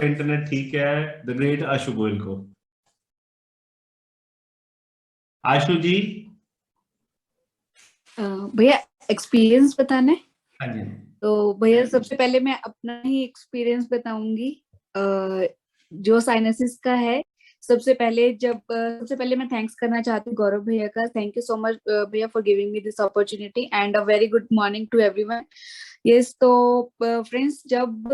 Internet ठीक है। The great आशु गोयल को। आशु जी। भैया एक्सपीरियंस बताना है। हाँ जी। तो भैया सबसे पहले मैं अपना ही एक्सपीरियंस बताऊंगी। जो साइनसिस का है, सबसे पहले मैं थैंक्स करना चाहती हूँ गौरव भैया का। थैंक यू सो मच भैया for giving me this opportunity and a very good morning to everyone. Yes, तो फ्रेंड्स, जब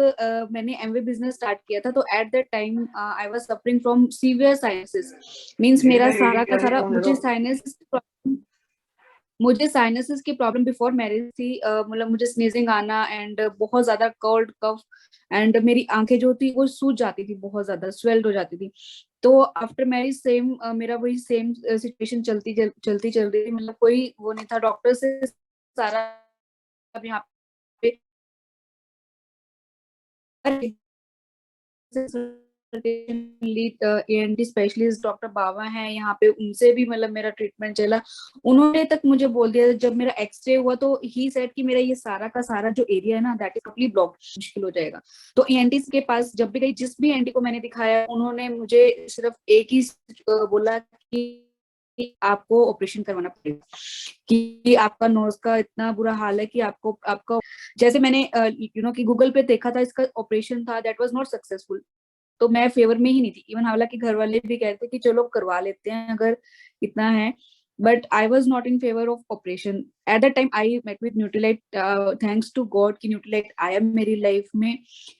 मैंने एमवे बिजनेस स्टार्ट किया था तो at that time I was suffering from severe sinusitis. Means मेरा सारा का सारा मुझे साइनसिस की प्रॉब्लम बिफोर मैरिज थी। मतलब मुझे स्नीजिंग आना एंड बहुत ज्यादा कोल्ड कफ एंड मेरी आंखें जो थी वो सूज जाती थी, बहुत ज्यादा स्वेल्ड हो जाती थी। तो आफ्टर मैरिज सेम मेरा वही सेम सिचुएशन चलती चल रही थी। मतलब कोई वो नहीं था डॉक्टर से सारा। अब यहाँ पे लीड एएनटी स्पेशलिस्ट डॉक्टर बाबा हैं यहाँ पे, उनसे भी मतलब मेरा ट्रीटमेंट चला। उन्होंने तक मुझे बोल दिया जब मेरा एक्सरे हुआ तो ही सेड कि मेरा ये सारा का सारा जो एरिया है ना दैट इज कंप्लीटली ब्लॉक्ड, मुश्किल हो जाएगा। तो एएनटी के पास जब भी गई, जिस भी एएनटी को मैंने दिखाया, उन्होंने मुझे सिर्फ एक ही बोला कि आपको ऑपरेशन करवाना पड़ेगा, कि आपका नोज का इतना बुरा हाल है कि आपका जैसे मैंने कि गूगल पे देखा था इसका ऑपरेशन था, दैट वाज नॉट सक्सेसफुल। तो मैं फेवर में ही नहीं थी इवन, हालांकि घर वाले भी कहते कि चलो करवा लेते हैं अगर इतना है, but I was not in favour of operation at that time. I met with Nutrilite, thanks to God की न्यूट्रीलाइट आया मेरी लाइफ में।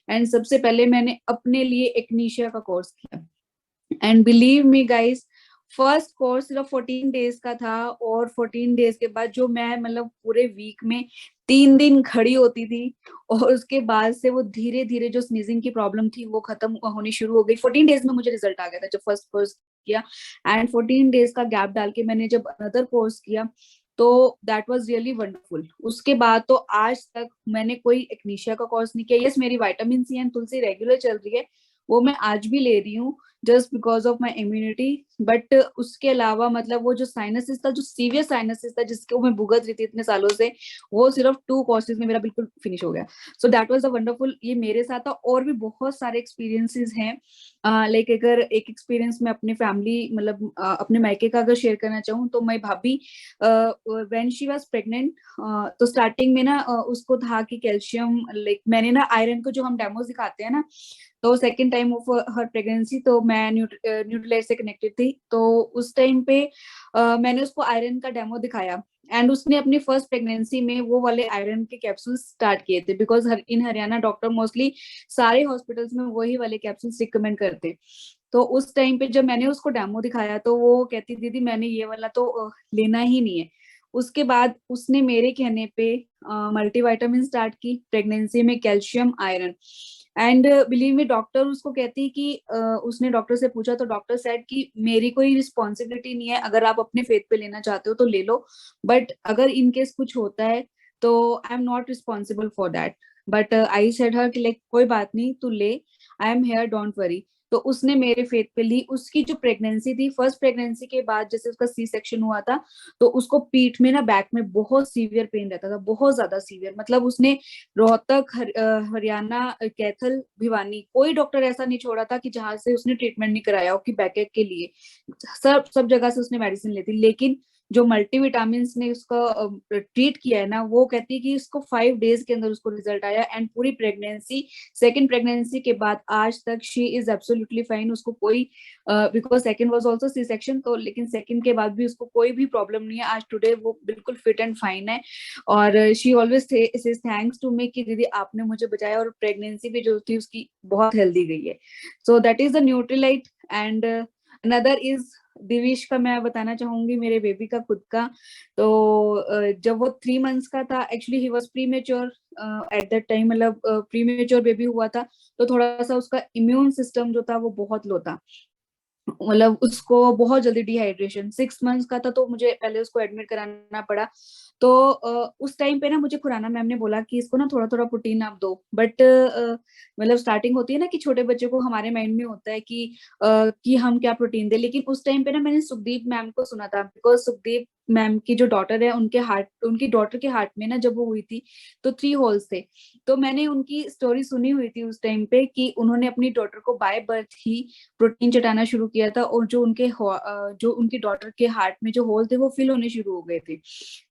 एंड सबसे पहले मैंने अपने लिए एक्नीशिया का कोर्स किया and believe me guys, first course सिर्फ 14 डेज का था और 14 डेज के बाद जो मैं मतलब पूरे वीक में 3 दिन खड़ी होती थी और उसके बाद से वो धीरे धीरे जो स्नीजिंग की प्रॉब्लम थी वो खत्म होनी शुरू हो गई। 14 डेज में मुझे रिजल्ट आ गया था जब फर्स्ट कोर्स किया। एंड 14 डेज का गैप डाल के मैंने जब अनदर कोर्स किया तो दैट वाज रियली वंडरफुल। उसके बाद तो आज तक मैंने कोई एक्नीशिया का कोर्स नहीं किया। यस, मेरी vitamin C and Tulsi regular चल रही है, वो मैं आज भी ले रही हूँ just because of my immunity. But उसके अलावा मतलब वो जो साइनसिस था, जो सीवियर साइनसिस था जिसको मैं भुगत रही थी इतने सालों से, वो सिर्फ 2 कोर्सेज में मेरा बिल्कुल फिनिश हो गया। So that was a wonderful, ये मेरे साथ था। और भी बहुत सारे एक्सपीरियंसेस हैं। लाइक अगर एक एक्सपीरियंस में अपने फैमिली मतलब अपने मायके का अगर शेयर करना चाहूँ तो मैं भाभी व्हेन शी वाज प्रेग्नेंट, तो स्टार्टिंग में ना उसको था कि कैल्शियम, लाइक मैंने ना आयरन को जो हम डेमो दिखाते हैं ना, तो second time of her pregnancy तो मैं न्यूट्रीलाइट से कनेक्टेड थी। तो उस टाइम पे मैंने उसको आयरन का डेमो दिखाया एंड उसने अपनी फर्स्ट प्रेगनेंसी में वो वाले आयरन के कैप्सूल स्टार्ट किए थे, because in Haryana doctor mostly सारे हॉस्पिटल्स में वही वाले कैप्सूल्स रिकमेंड करते। तो उस टाइम पे जब मैंने उसको डेमो दिखाया तो वो कहती दीदी मैंने ये वाला तो लेना ही नहीं है। उसके बाद उसने मेरे कहने पे मल्टीविटामिन स्टार्ट की प्रेगनेंसी में, calcium iron. And believe me, doctor उसको कहती कि उसने डॉक्टर से पूछा तो डॉक्टर सेड कि मेरी कोई रिस्पॉन्सिबिलिटी नहीं है, अगर आप अपने फेथ पे लेना चाहते हो तो ले लो, बट अगर इनकेस कुछ होता है तो I am not responsible for that. But I said her कि लाइक कोई बात नहीं, तू ले, I am here, don't worry. तो उसने मेरे फेथ पे ली। उसकी जो प्रेगनेंसी थी, फर्स्ट प्रेगनेंसी के बाद जैसे उसका सी सेक्शन हुआ था तो उसको पीठ में ना, बैक में बहुत सीवियर पेन रहता था, बहुत ज्यादा सीवियर। मतलब उसने रोहतक, हरियाणा, कैथल, भिवानी, कोई डॉक्टर ऐसा नहीं छोड़ा था कि जहां से उसने ट्रीटमेंट नहीं कराया हो कि बैकएक के लिए। सब सब जगह से उसने मेडिसिन ली थी, लेकिन जो मल्टीविटामिन ने उसका ट्रीट किया है ना, वो कहती है कि उसको 5 डेज के अंदर उसको रिजल्ट आया। एंड पूरी प्रेगनेंसी, सेकेंड प्रेगनेंसी के बाद आज तक शी इज एब्सोल्युटली फाइन। उसको कोई, because second was also C section, तो लेकिन सेकेंड के बाद भी उसको कोई भी प्रॉब्लम नहीं है। आज टुडे वो बिल्कुल फिट एंड फाइन है। और she always says thanks to me कि दीदी आपने मुझे बचाया, और प्रेगनेंसी भी जो थी उसकी बहुत हेल्दी गई है। So that is the Nutrilite. And another is दिविश का मैं बताना चाहूंगी, मेरे बेबी का खुद का। तो जब वो 3 मंथ्स का था, actually he was pre mature eight that time, मतलब प्री मेच्योर बेबी हुआ था, तो थोड़ा सा उसका इम्यून सिस्टम जो था वो बहुत लो था। मतलब उसको बहुत जल्दी डिहाइड्रेशन, 6 मंथ्स का था तो मुझे पहले उसको एडमिट कराना पड़ा। तो उस टाइम पे ना मुझे खुराना मैम ने बोला कि इसको ना थोड़ा थोड़ा प्रोटीन आप दो, बट मतलब स्टार्टिंग होती है ना कि छोटे बच्चे को हमारे माइंड में होता है कि हम क्या प्रोटीन दे। लेकिन उस टाइम पे ना मैंने सुखदीप मैम को सुना था, बिकॉज सुखदीप मैम की जो डॉटर है उनकी डॉटर के हार्ट में ना जब वो हुई थी तो 3 होल्स थे। तो मैंने उनकी स्टोरी सुनी हुई थी उस टाइम पे कि उन्होंने अपनी डॉटर को बाय बर्थ ही प्रोटीन चटाना शुरू किया था, और जो उनकी डॉटर के हार्ट में जो होल थे वो फिल होने शुरू हो गए थे।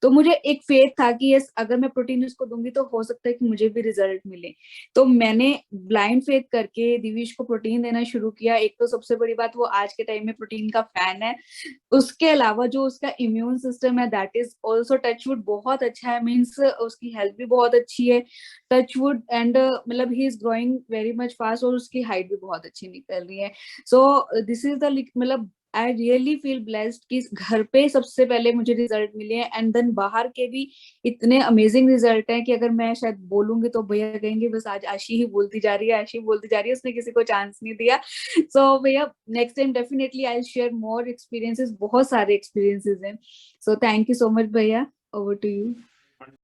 तो मुझे एक फेथ था कि यस, अगर मैं प्रोटीन उसको दूंगी तो हो सकता है कि मुझे भी रिजल्ट मिले। तो मैंने ब्लाइंड फेथ करके दिविश को प्रोटीन देना शुरू किया। एक तो सबसे बड़ी बात, वो आज के टाइम में प्रोटीन का फैन है। उसके अलावा जो उसका इम्यून सिस्टम है दैट इज ऑल्सो टचवुड बहुत अच्छा है, मीन्स उसकी हेल्थ भी बहुत अच्छी है टचवुड, एंड मतलब he is growing very much fast, और उसकी हाइट भी बहुत अच्छी निकल रही है। सो दिस इज द मतलब आई रियली फील ब्लेस्ड कि घर पे सबसे पहले मुझे रिजल्ट मिले हैं, एंड देन बाहर के भी इतने अमेजिंग रिजल्ट हैं कि अगर मैं शायद बोलूंगी तो भैया कहेंगे बस आज आशी ही बोलती जा रही है, आशी बोलती जा रही है, उसने किसी को चांस नहीं दिया। सो भैया next time definitely I share more experiences, बहुत सारे एक्सपीरियंसेस हैं। So thank you so much भैया, ओवर टू यू।